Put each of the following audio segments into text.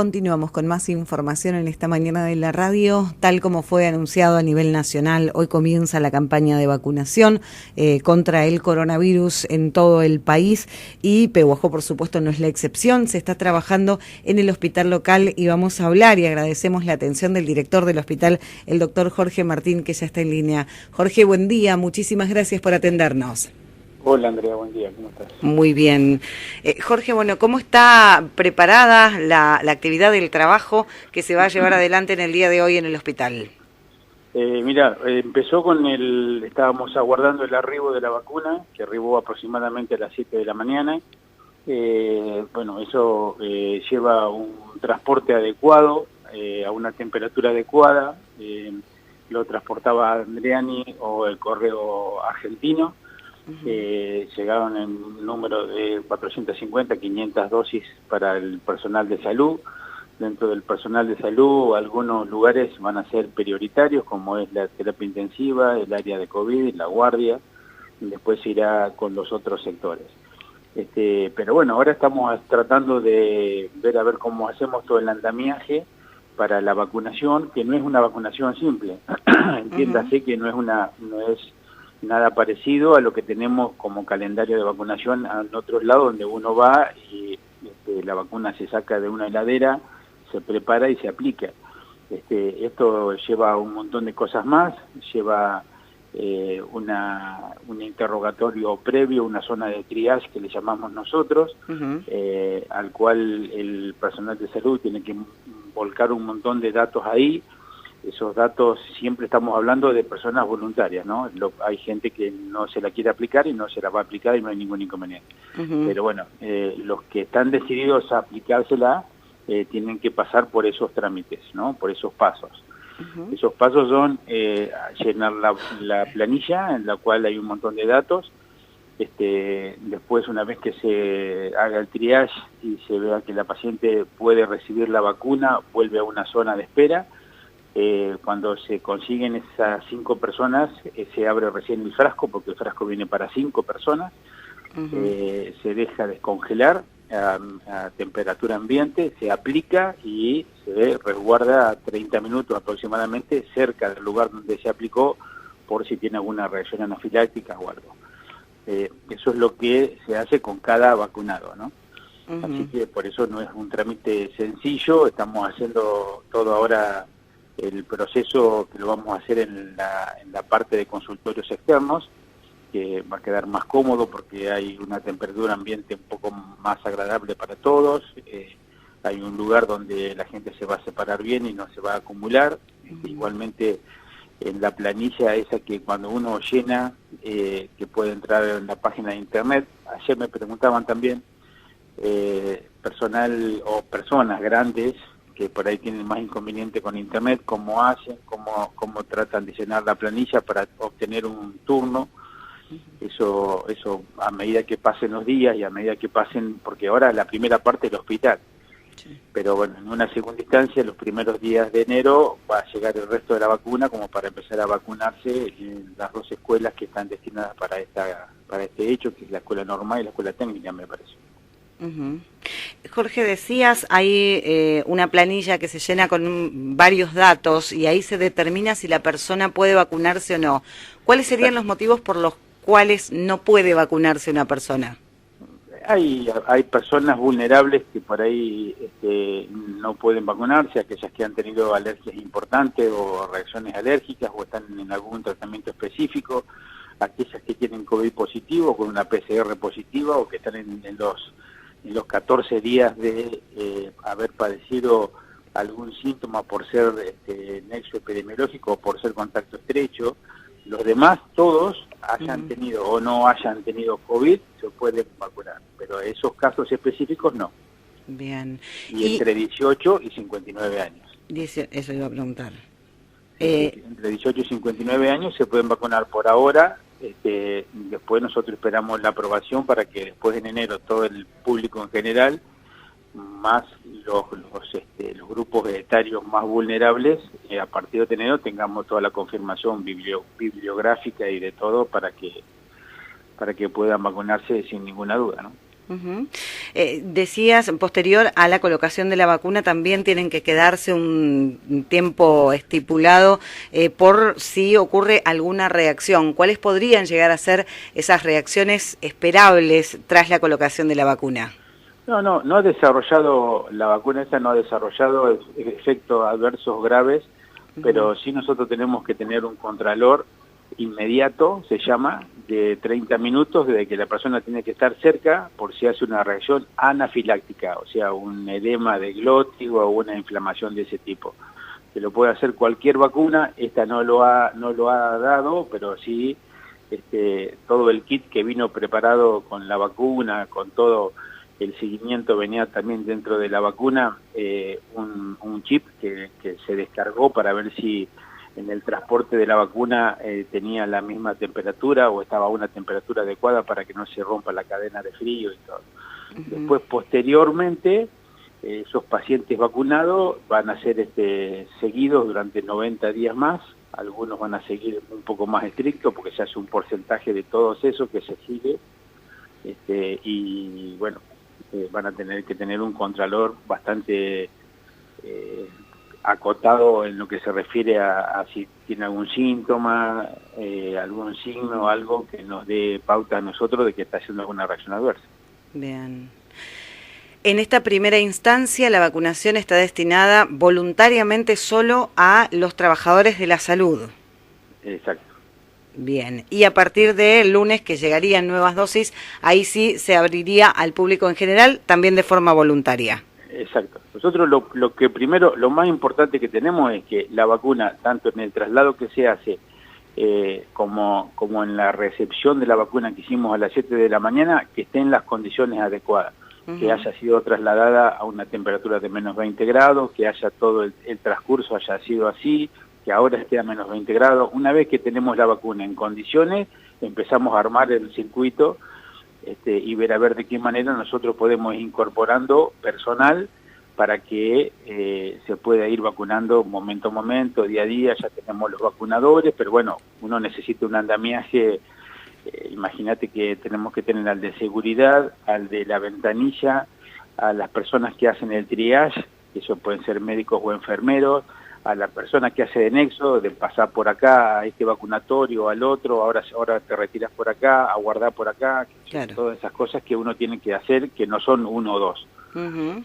continuamos con más información en esta mañana de la radio. Tal como fue anunciado a nivel nacional, hoy comienza la campaña de vacunación contra el coronavirus en todo el país y Pehuajó, por supuesto, no es la excepción. Se está trabajando en el hospital local y vamos a hablar y agradecemos la atención del director del hospital, el doctor Jorge Martín, que ya está en línea. Jorge, buen día, muchísimas gracias por atendernos. Hola Andrea, buen día, ¿cómo estás? Muy bien. Jorge, bueno, ¿cómo está preparada la actividad del trabajo que se va a llevar adelante en el día de hoy en el hospital? Mira, empezó con estábamos aguardando el arribo de la vacuna, que arribó aproximadamente a las 7 de la mañana. Bueno, eso lleva un transporte adecuado, a una temperatura adecuada. Lo transportaba Andriani o el correo argentino. Llegaron en un número de 450, 500 dosis para el personal de salud. Dentro del personal de salud, algunos lugares van a ser prioritarios, como es la terapia intensiva, el área de COVID, la guardia, y después se irá con los otros sectores. Pero bueno, ahora estamos tratando de ver a ver cómo hacemos todo el andamiaje para la vacunación, que no es una vacunación simple. Entiéndase que no es nada parecido a lo que tenemos como calendario de vacunación en otros lados, donde uno va y la vacuna se saca de una heladera, se prepara y se aplica. Esto lleva un montón de cosas más, lleva un interrogatorio previo, una zona de triage que le llamamos nosotros, al cual el personal de salud tiene que volcar un montón de datos ahí. Esos datos, siempre estamos hablando de personas voluntarias, ¿no? Hay gente que no se la quiere aplicar y no se la va a aplicar y no hay ningún inconveniente. Pero bueno, los que están decididos a aplicársela tienen que pasar por esos trámites, ¿no? Por esos pasos. Esos pasos son llenar la planilla, en la cual hay un montón de datos. Después, una vez que se haga el triage y se vea que la paciente puede recibir la vacuna, vuelve a una zona de espera. Cuando se consiguen esas 5 personas, se abre recién el frasco, porque el frasco viene para 5 personas, se deja descongelar a temperatura ambiente, se aplica y se resguarda 30 minutos aproximadamente cerca del lugar donde se aplicó, por si tiene alguna reacción anafiláctica o algo. Eso es lo que se hace con cada vacunado, ¿no? Así que por eso no es un trámite sencillo. Estamos haciendo todo ahora, el proceso que lo vamos a hacer en la parte de consultorios externos, que va a quedar más cómodo porque hay una temperatura ambiente un poco más agradable para todos. Hay un lugar donde la gente se va a separar bien y no se va a acumular. Igualmente, en la planilla esa que cuando uno llena, que puede entrar en la página de internet. Ayer me preguntaban también, personal o personas grandes que por ahí tienen más inconveniente con internet, cómo hacen, cómo tratan de llenar la planilla para obtener un turno. Eso a medida que pasen los días y a medida que pasen, porque ahora la primera parte es el hospital, pero bueno, en una segunda instancia, los primeros días de enero va a llegar el resto de la vacuna como para empezar a vacunarse en las 2 escuelas que están destinadas para este hecho, que es la escuela normal y la escuela técnica, me parece. Jorge, decías, hay una planilla que se llena con varios datos y ahí se determina si la persona puede vacunarse o no. ¿Cuáles serían los motivos por los cuales no puede vacunarse una persona? Hay personas vulnerables que por ahí no pueden vacunarse, aquellas que han tenido alergias importantes o reacciones alérgicas o están en algún tratamiento específico, aquellas que tienen COVID positivo con una PCR positiva o que están en los 14 días de haber padecido algún síntoma por ser nexo epidemiológico o por ser contacto estrecho. Los demás, todos, hayan tenido o no hayan tenido COVID, se pueden vacunar, pero esos casos específicos no. Bien. Y entre 18 y 59 años. Eso iba a preguntar. Entre 18 y 59 años se pueden vacunar por ahora. Después nosotros esperamos la aprobación para que después en enero todo el público en general, más los grupos etarios más vulnerables, a partir de enero tengamos toda la confirmación bibliográfica y de todo para que puedan vacunarse sin ninguna duda, ¿no? Uh-huh. Decías, posterior a la colocación de la vacuna, también tienen que quedarse un tiempo estipulado por si ocurre alguna reacción. ¿Cuáles podrían llegar a ser esas reacciones esperables tras la colocación de la vacuna? No ha desarrollado, la vacuna esta no ha desarrollado efectos adversos graves, pero sí nosotros tenemos que tener un contralor inmediato, se llama, de 30 minutos desde que la persona tiene que estar cerca por si hace una reacción anafiláctica, o sea, un edema de glótigo o una inflamación de ese tipo. Se lo puede hacer cualquier vacuna, esta no lo ha dado, pero sí todo el kit que vino preparado con la vacuna, con todo el seguimiento venía también dentro de la vacuna, un chip que se descargó para ver si en el transporte de la vacuna tenía la misma temperatura o estaba a una temperatura adecuada para que no se rompa la cadena de frío y todo. Uh-huh. Después, posteriormente, esos pacientes vacunados van a ser seguidos durante 90 días más. Algunos van a seguir un poco más estrictos porque se hace un porcentaje de todos esos que se sigue. Y bueno, van a tener que tener un contralor bastante acotado en lo que se refiere a si tiene algún síntoma, algún signo, algo que nos dé pauta a nosotros de que está haciendo alguna reacción adversa. Bien. En esta primera instancia, la vacunación está destinada voluntariamente solo a los trabajadores de la salud. Exacto. Bien, y a partir del lunes que llegarían nuevas dosis, ahí sí se abriría al público en general, también de forma voluntaria. Exacto. Nosotros lo que primero, lo más importante que tenemos es que la vacuna, tanto en el traslado que se hace, como en la recepción de la vacuna que hicimos a las 7 de la mañana, que esté en las condiciones adecuadas, uh-huh. Que haya sido trasladada a una temperatura de menos 20 grados, que haya todo el transcurso haya sido así, que ahora esté a menos 20 grados. Una vez que tenemos la vacuna en condiciones, empezamos a armar el circuito y ver a ver de qué manera nosotros podemos ir incorporando personal para que se pueda ir vacunando momento a momento, día a día. Ya tenemos los vacunadores, pero bueno, uno necesita un andamiaje. Imagínate que tenemos que tener al de seguridad, al de la ventanilla, a las personas que hacen el triage, que eso pueden ser médicos o enfermeros, a la persona que hace de nexo, de pasar por acá a este vacunatorio, al otro, ahora te retiras por acá, a guardar por acá, claro. Todas esas cosas que uno tiene que hacer, que no son uno o dos. Uh-huh.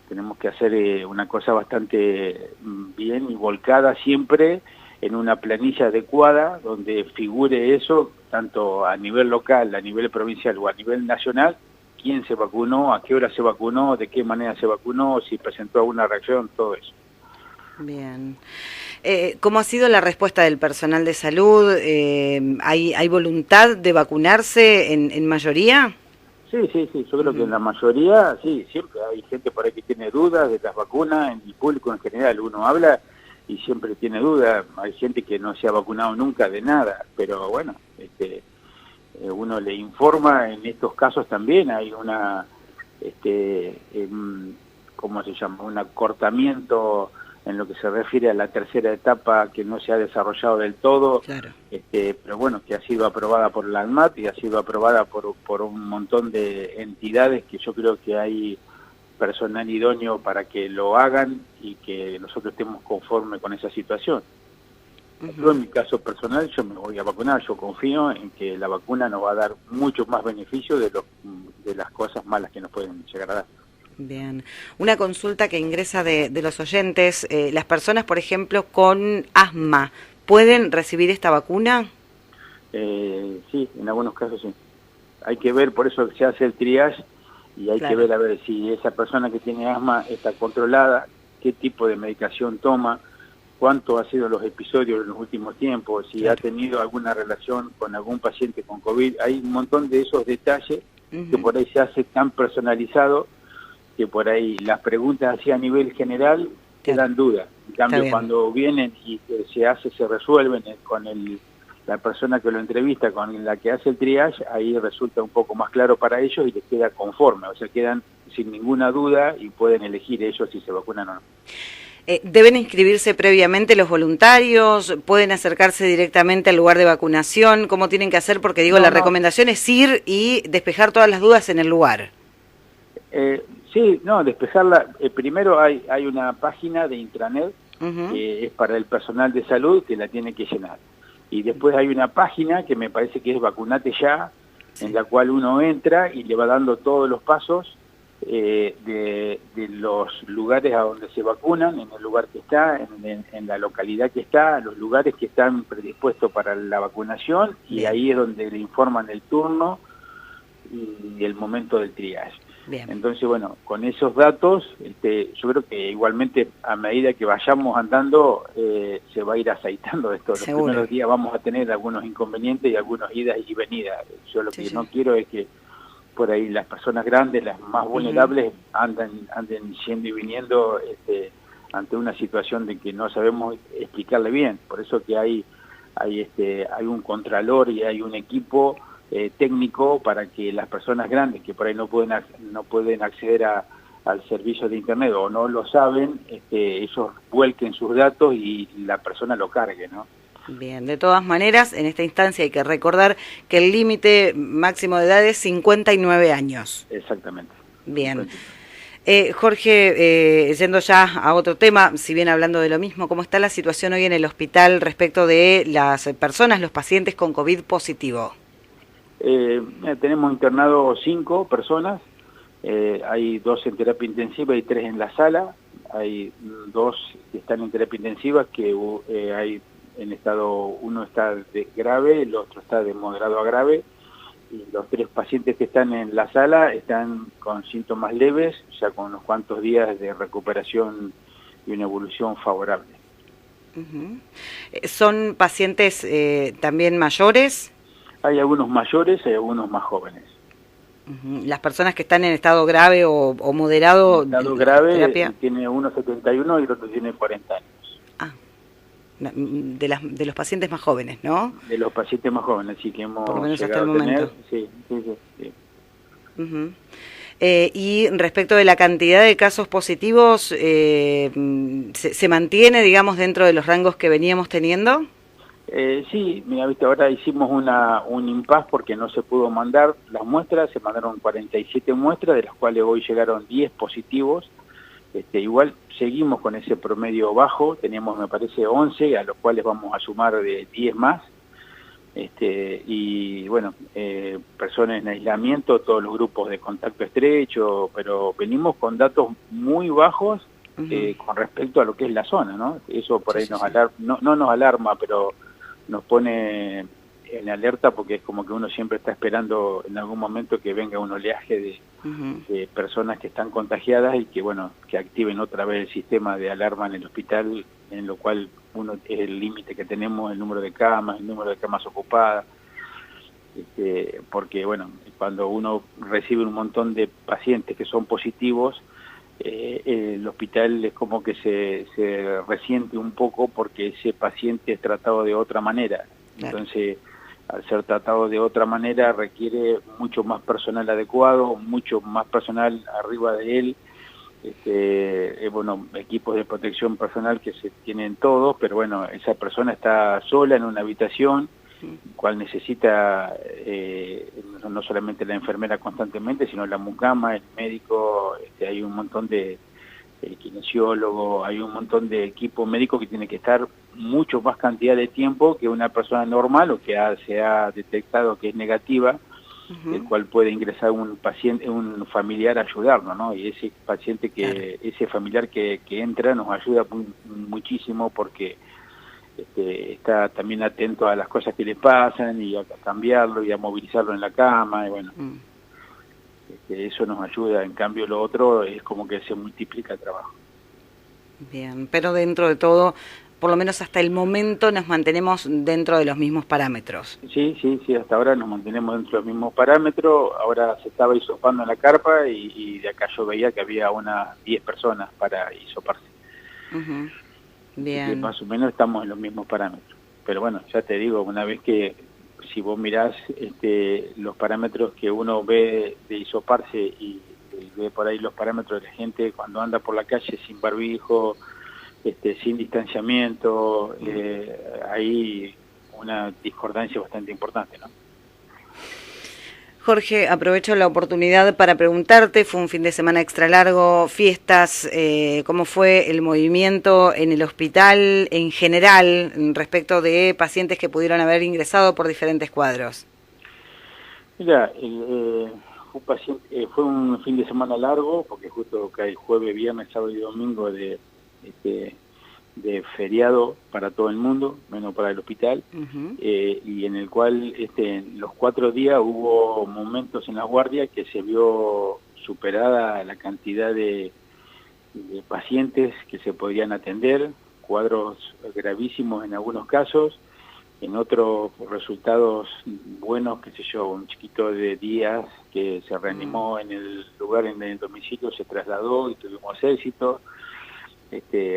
Tenemos que hacer una cosa bastante bien y volcada siempre en una planilla adecuada, donde figure eso, tanto a nivel local, a nivel provincial o a nivel nacional, quién se vacunó, a qué hora se vacunó, de qué manera se vacunó, si presentó alguna reacción, todo eso. Bien. ¿Cómo ha sido la respuesta del personal de salud? ¿Hay voluntad de vacunarse en mayoría? Sí, yo creo que en la mayoría, sí, siempre hay gente por ahí que tiene dudas de las vacunas, en el público en general uno habla y siempre tiene dudas, hay gente que no se ha vacunado nunca de nada, pero bueno, uno le informa, en estos casos también hay una, ¿cómo se llama?, un acortamiento en lo que se refiere a la tercera etapa que no se ha desarrollado del todo, claro. Pero bueno, que ha sido aprobada por la ANMAT y ha sido aprobada por un montón de entidades que yo creo que hay personal idóneo para que lo hagan y que nosotros estemos conformes con esa situación. Uh-huh. Yo en mi caso personal, yo me voy a vacunar, yo confío en que la vacuna nos va a dar muchos más beneficios de las cosas malas que nos pueden llegar a dar. Bien. Una consulta que ingresa de los oyentes. Las personas, por ejemplo, con asma, ¿pueden recibir esta vacuna? Sí, en algunos casos sí. Hay que ver, por eso se hace el triage y hay que ver a ver si esa persona que tiene asma está controlada, qué tipo de medicación toma, cuánto han sido los episodios en los últimos tiempos, si ha tenido alguna relación con algún paciente con COVID. Hay un montón de esos detalles que por ahí se hace tan personalizado que por ahí las preguntas así a nivel general te dan duda. En cambio, cuando vienen y se resuelven con la persona que lo entrevista, con la que hace el triage, ahí resulta un poco más claro para ellos y les queda conforme, o sea, quedan sin ninguna duda y pueden elegir ellos si se vacunan o no. ¿Deben inscribirse previamente los voluntarios? ¿Pueden acercarse directamente al lugar de vacunación? ¿Cómo tienen que hacer? Porque digo, la recomendación es ir y despejar todas las dudas en el lugar. Sí, no, despejarla. Primero hay una página de intranet que es para el personal de salud que la tiene que llenar. Y después hay una página que me parece que es Vacunate Ya, en la cual uno entra y le va dando todos los pasos de los lugares a donde se vacunan, en el lugar que está, en la localidad que está, los lugares que están predispuestos para la vacunación, y ahí es donde le informan el turno y el momento del triage. Bien. Entonces, bueno, con esos datos, yo creo que igualmente a medida que vayamos andando, se va a ir aceitando esto. Los primeros días vamos a tener algunos inconvenientes y algunas idas y venidas. Yo lo que no quiero es que por ahí las personas grandes, las más vulnerables, anden yendo y viniendo ante una situación de que no sabemos explicarle bien. Por eso que hay un contralor y hay un equipo técnico para que las personas grandes que por ahí no pueden acceder al servicio de internet o no lo saben, ellos vuelquen sus datos y la persona lo cargue, ¿no? Bien, de todas maneras, en esta instancia hay que recordar que el límite máximo de edad es 59 años. Exactamente. Bien. Jorge, yendo ya a otro tema, si bien hablando de lo mismo, ¿cómo está la situación hoy en el hospital respecto de las personas, los pacientes con COVID positivo? Tenemos internado 5 personas, hay 2 en terapia intensiva y 3 en la sala, hay 2 que están en terapia intensiva, que hay en estado, uno está de grave, el otro está de moderado a grave, y los 3 pacientes que están en la sala están con síntomas leves, ya con unos cuantos días de recuperación y una evolución favorable. ¿Son pacientes también mayores? Hay algunos mayores, hay algunos más jóvenes. Las personas que están en estado grave o moderado... En estado grave tiene uno 71 y el otro tiene 40 años. Ah, de los pacientes más jóvenes, ¿no? De los pacientes más jóvenes, sí, que hemos por lo menos llegado hasta el a tener. momento. Sí. Y respecto de la cantidad de casos positivos, ¿se mantiene, digamos, dentro de los rangos que veníamos teniendo? Sí, mira, viste, ahora hicimos un impasse porque no se pudo mandar las muestras, se mandaron 47 muestras, de las cuales hoy llegaron 10 positivos. Igual seguimos con ese promedio bajo, teníamos, me parece, 11, a los cuales vamos a sumar de 10 más. Y bueno, personas en aislamiento, todos los grupos de contacto estrecho, pero venimos con datos muy bajos con respecto a lo que es la zona, ¿no? Eso por ahí nos alarma, no nos alarma, pero nos pone en alerta porque es como que uno siempre está esperando en algún momento que venga un oleaje de personas que están contagiadas y que, bueno, que activen otra vez el sistema de alarma en el hospital, en lo cual uno es el límite que tenemos, el número de camas ocupadas, porque, bueno, cuando uno recibe un montón de pacientes que son positivos, el hospital es como que se resiente un poco porque ese paciente es tratado de otra manera. Claro. Entonces, al ser tratado de otra manera, requiere mucho más personal adecuado, mucho más personal arriba de él, bueno, equipos de protección personal que se tienen todos, pero bueno, esa persona está sola en una habitación, cual necesita no solamente la enfermera constantemente, sino la mucama, el médico, hay un montón de kinesiólogo, hay un montón de equipo médico que tiene que estar mucho más cantidad de tiempo que una persona normal o que se ha detectado que es negativa, el cual puede ingresar un paciente, un familiar a ayudarnos, ¿no? Y ese paciente ese familiar que entra nos ayuda muchísimo porque está también atento a las cosas que le pasan y a cambiarlo y a movilizarlo en la cama y bueno, eso nos ayuda. En cambio lo otro es como que se multiplica el trabajo. Bien, pero dentro de todo, por lo menos hasta el momento nos mantenemos dentro de los mismos parámetros. Sí, hasta ahora nos mantenemos dentro de los mismos parámetros. Ahora se estaba hisopando en la carpa y de acá yo veía que había unas 10 personas para hisoparse. Bien. Más o menos estamos en los mismos parámetros. Pero bueno, ya te digo, una vez que, si vos mirás los parámetros que uno ve de hisoparse y ve por ahí los parámetros de la gente cuando anda por la calle sin barbijo, sin distanciamiento, hay una discordancia bastante importante, ¿no? Jorge, aprovecho la oportunidad para preguntarte, fue un fin de semana extra largo, fiestas, ¿cómo fue el movimiento en el hospital en general respecto de pacientes que pudieron haber ingresado por diferentes cuadros? Mira, fue un fin de semana largo, porque justo cae jueves, viernes, sábado y domingo de feriado para todo el mundo, menos para el hospital, y en el cual los 4 días hubo momentos en la guardia que se vio superada la cantidad de pacientes que se podían atender, cuadros gravísimos en algunos casos, en otros resultados buenos, qué sé yo, un chiquito de días que se reanimó en el lugar, en el domicilio, se trasladó y tuvimos éxito.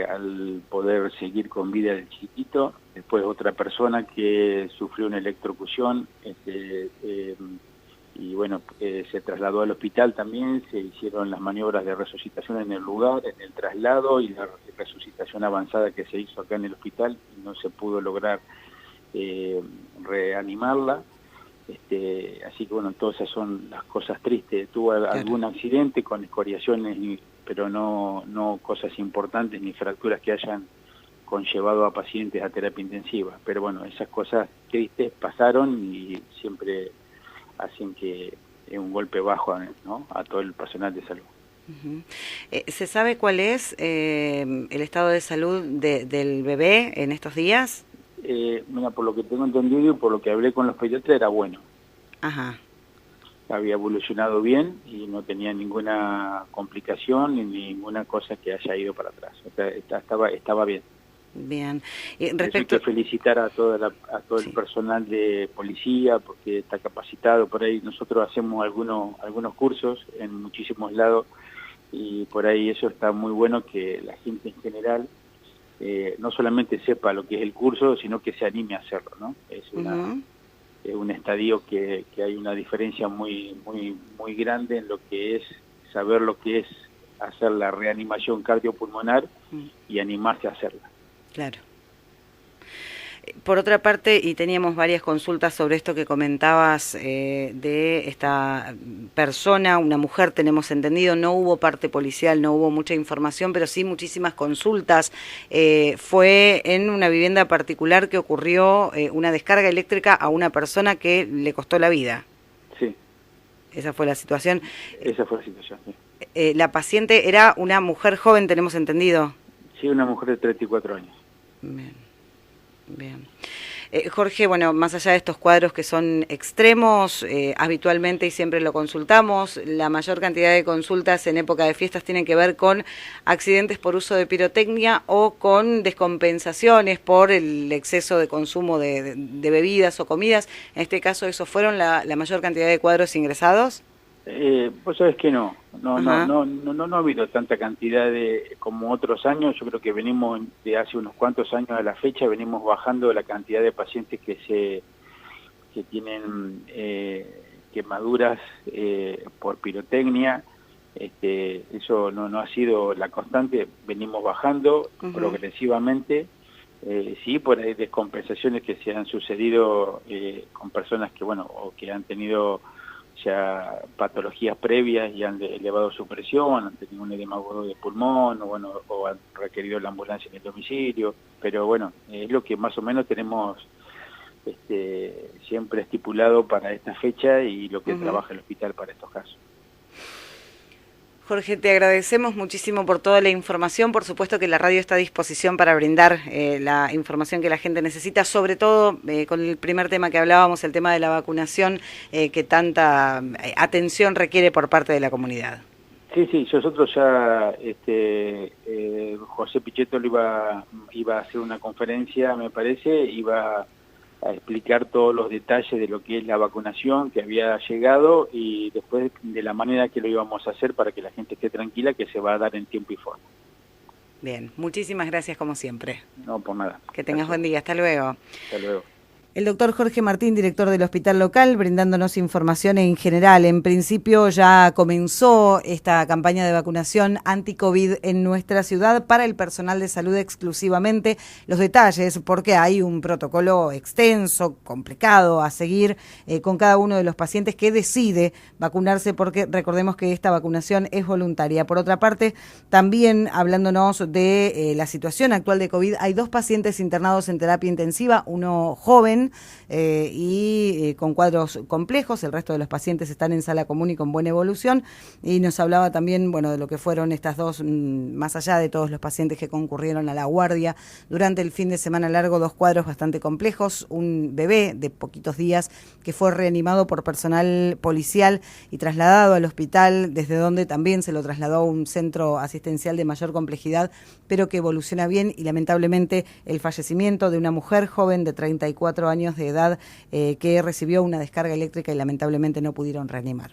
Al poder seguir con vida del chiquitito. Después otra persona que sufrió una electrocución y bueno, se trasladó al hospital también, se hicieron las maniobras de resucitación en el lugar, en el traslado y la resucitación avanzada que se hizo acá en el hospital y no se pudo lograr reanimarla. Así que bueno, todas esas son las cosas tristes. Tuvo algún accidente con escoriaciones, pero no cosas importantes ni fracturas que hayan conllevado a pacientes a terapia intensiva. Pero bueno, esas cosas tristes pasaron y siempre hacen que es un golpe bajo, ¿no?, a todo el personal de salud. ¿Se sabe cuál es el estado de salud del bebé en estos días? Mira, por lo que tengo entendido y por lo que hablé con los pediatras era bueno. Ajá. Había evolucionado bien y no tenía ninguna complicación ni ninguna cosa que haya ido para atrás. O sea, estaba bien. Bien. Hay que felicitar a todo el personal de policía porque está capacitado. Por ahí nosotros hacemos algunos cursos en muchísimos lados y por ahí eso está muy bueno, que la gente en general no solamente sepa lo que es el curso, sino que se anime a hacerlo, ¿no? Es un estadio que hay una diferencia muy grande en lo que es saber lo que es hacer la reanimación cardiopulmonar y animarse a hacerla. Claro. Por otra parte, y teníamos varias consultas sobre esto que comentabas de esta persona, una mujer, tenemos entendido, no hubo parte policial, no hubo mucha información, pero sí muchísimas consultas. Fue en una vivienda particular que ocurrió una descarga eléctrica a una persona que le costó la vida. Sí. Esa fue la situación. Esa fue la situación, sí. La paciente era una mujer joven, tenemos entendido. Sí, una mujer de 34 años. Bien. Jorge, bueno, más allá de estos cuadros que son extremos, habitualmente y siempre lo consultamos, la mayor cantidad de consultas en época de fiestas tienen que ver con accidentes por uso de pirotecnia o con descompensaciones por el exceso de consumo de bebidas o comidas. En este caso, ¿esos fueron la mayor cantidad de cuadros ingresados? Pues sabes que no ha habido tanta cantidad como otros años. Yo creo que venimos de hace unos cuantos años a la fecha, venimos bajando la cantidad de pacientes que tienen quemaduras por pirotecnia. Eso no ha sido la constante, venimos bajando progresivamente. Sí, por ahí descompensaciones que se han sucedido con personas que, bueno, o que han tenido ya patologías previas y han elevado su presión, han tenido un edema agudo de pulmón, o han requerido la ambulancia en el domicilio, pero bueno, es lo que más o menos tenemos siempre estipulado para esta fecha y lo que trabaja el hospital para estos casos. Jorge, te agradecemos muchísimo por toda la información. Por supuesto que la radio está a disposición para brindar la información que la gente necesita, sobre todo con el primer tema que hablábamos, el tema de la vacunación, que tanta atención requiere por parte de la comunidad. Sí, nosotros ya, José Pichetto iba a hacer una conferencia, me parece, iba a explicar todos los detalles de lo que es la vacunación que había llegado y después de la manera que lo íbamos a hacer para que la gente esté tranquila, que se va a dar en tiempo y forma. Bien, muchísimas gracias como siempre. No, por nada. Que tengas buen día, hasta luego. Hasta luego. El doctor Jorge Martín, director del hospital local, brindándonos información en general. En principio ya comenzó esta campaña de vacunación anti-COVID en nuestra ciudad para el personal de salud exclusivamente. Los detalles, porque hay un protocolo extenso, complicado a seguir con cada uno de los pacientes que decide vacunarse, porque recordemos que esta vacunación es voluntaria. Por otra parte, también hablándonos de la situación actual de COVID, hay 2 pacientes internados en terapia intensiva, uno joven y con cuadros complejos. El resto de los pacientes están en sala común y con buena evolución. Y nos hablaba también, bueno, de lo que fueron estas 2, más allá de todos los pacientes que concurrieron a la guardia durante el fin de semana largo, 2 cuadros bastante complejos. Un bebé de poquitos días que fue reanimado por personal policial y trasladado al hospital, desde donde también se lo trasladó a un centro asistencial de mayor complejidad, pero que evoluciona bien, y lamentablemente el fallecimiento de una mujer joven de 34 años de edad que recibió una descarga eléctrica y lamentablemente no pudieron reanimar.